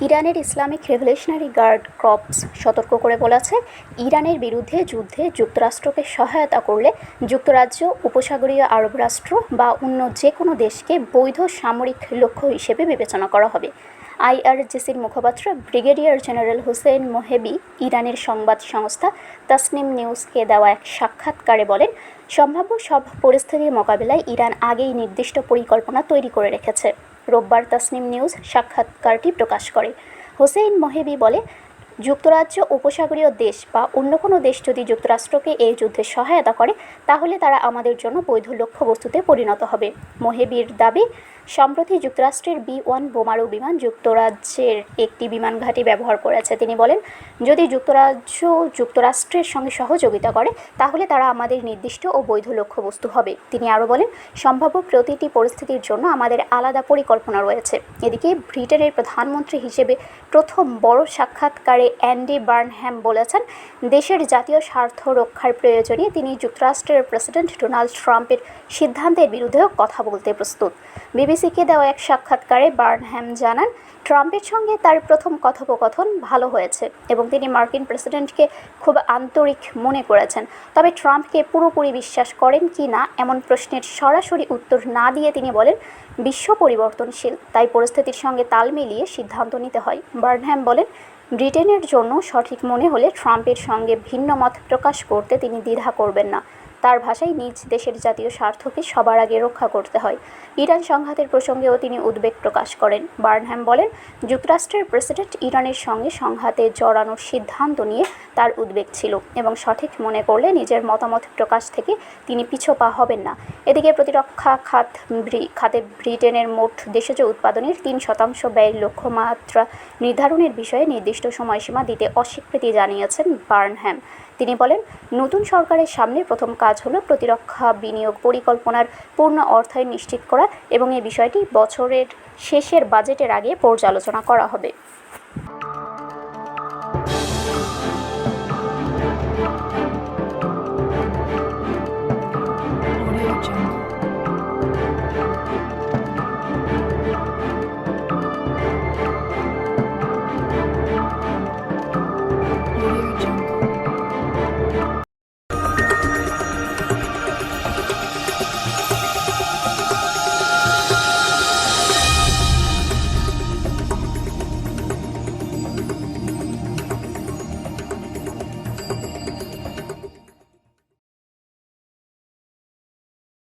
ইরানের Islamic revolutionary guard corps সতর্ক করে বলেছে, ইরানের বিরুদ্ধে যুদ্ধে যুক্তরাষ্ট্রকে সহায়তা করলে যুক্তরাজ্য, উপসাগরীয় আরব রাষ্ট্র বা অন্য যে কোনো দেশকে বৈধ সামরিক লক্ষ্য হিসেবে বিবেচনা করা হবে। আইআরজিসির মুখপাত্র ব্রিগেডিয়ার জেনারেল হুসেইন মোহেবি ইরানের সংবাদ সংস্থা তাসনিম নিউজকে দেওয়া এক সাক্ষাৎকারে বলেন, সম্ভাব্য সব পরিস্থিতির মোকাবিলায় ইরান আগেই নির্দিষ্ট পরিকল্পনা তৈরি করে রেখেছে। রোববার তাসনিম নিউজ সাক্ষাৎকারটি প্রকাশ করে। হোসেইন মোহেবি বলে, যুক্তরাজ্য, উপসাগরীয় দেশ বা অন্য কোনো দেশ যদি যুক্তরাষ্ট্রকে এই যুদ্ধে সহায়তা করে, তাহলে তারা আমাদের জন্য বৈধ লক্ষ্যবস্তুতে পরিণত হবে। মোহেবির দাবি, সম্প্রতি যুক্তরাষ্ট্রের B-1 বোমারু বিমান যুক্তরাজ্যের একটি বিমান ঘাঁটি ব্যবহার করেছে। তিনি বলেন, যদি যুক্তরাজ্য যুক্তরাষ্ট্রের সঙ্গে সহযোগিতা করে, তাহলে তারা আমাদের নির্দিষ্ট ও বৈধ লক্ষ্যবস্তু হবে। তিনি আরও বলেন, সম্ভাব্য প্রতিটি পরিস্থিতির জন্য আমাদের আলাদা পরিকল্পনা রয়েছে। এদিকে ব্রিটেনের প্রধানমন্ত্রী হিসেবে প্রথম বড় সাক্ষাৎকারে অ্যান্ডি বার্নহ্যাম বলেছেন, দেশের জাতীয় স্বার্থ রক্ষার প্রয়োজনে তিনি যুক্তরাষ্ট্রের প্রেসিডেন্ট ডোনাল্ড ট্রাম্পের সিদ্ধান্তের বিরুদ্ধেও কথা বলতে প্রস্তুত। বিবিসিকে দেওয়া এক সাক্ষাৎকারে বার্নহ্যাম জানান, ট্রাম্পের সঙ্গে তার প্রথম কথোপকথন ভালো হয়েছে এবং তিনি মার্কিন প্রেসিডেন্টকে খুব আন্তরিক মনে করেছেন। তবে ট্রাম্পকে পুরোপুরি বিশ্বাস করেন কি না এমন প্রশ্নের সরাসরি উত্তর না দিয়ে তিনি বলেন, বিশ্ব পরিবর্তনশীল, তাই পরিস্থিতির সঙ্গে তাল মিলিয়ে সিদ্ধান্ত নিতে হয়। বার্নহ্যাম বলেন, ব্রিটেনের জন্য সঠিক মনে হলে ট্রাম্পের সঙ্গে ভিন্ন মত প্রকাশ করতে তিনি দ্বিধা করবেন না। তার ভাষায়, নিজ দেশের জাতীয় স্বার্থকে সবার আগে রক্ষা করতে হয়। ইরান সংঘাতের প্রসঙ্গেও তিনি উদ্বেগ প্রকাশ করেন। বার্নহ্যাম বলেন, যুক্তরাষ্ট্রের প্রেসিডেন্ট ইরানের সঙ্গে সংঘাতে জড়ানোর সিদ্ধান্ত নিয়ে তার উদ্বেগ ছিল এবং সঠিক মনে করলে নিজের মতামত প্রকাশ থেকে তিনি পিছপা হবেন না। এদিকে প্রতিরক্ষা খাতে ব্রিটেনের মোট দেশজ উৎপাদনের 3% ব্যয়ের লক্ষ্যমাত্রা নির্ধারণের বিষয়ে নির্দিষ্ট সময়সীমা দিতে অস্বীকৃতি জানিয়েছেন বার্নহ্যাম। তিনি বলেন, নতুন সরকারের সামনে প্রথম কাজ হলো প্রতিরক্ষা বিনিয়োগ পরিকল্পনার পূর্ণ অর্থায়ন নিশ্চিত করা এবং এই বিষয়টি বছরের শেষের বাজেটের আগে পর্যালোচনা করা হবে।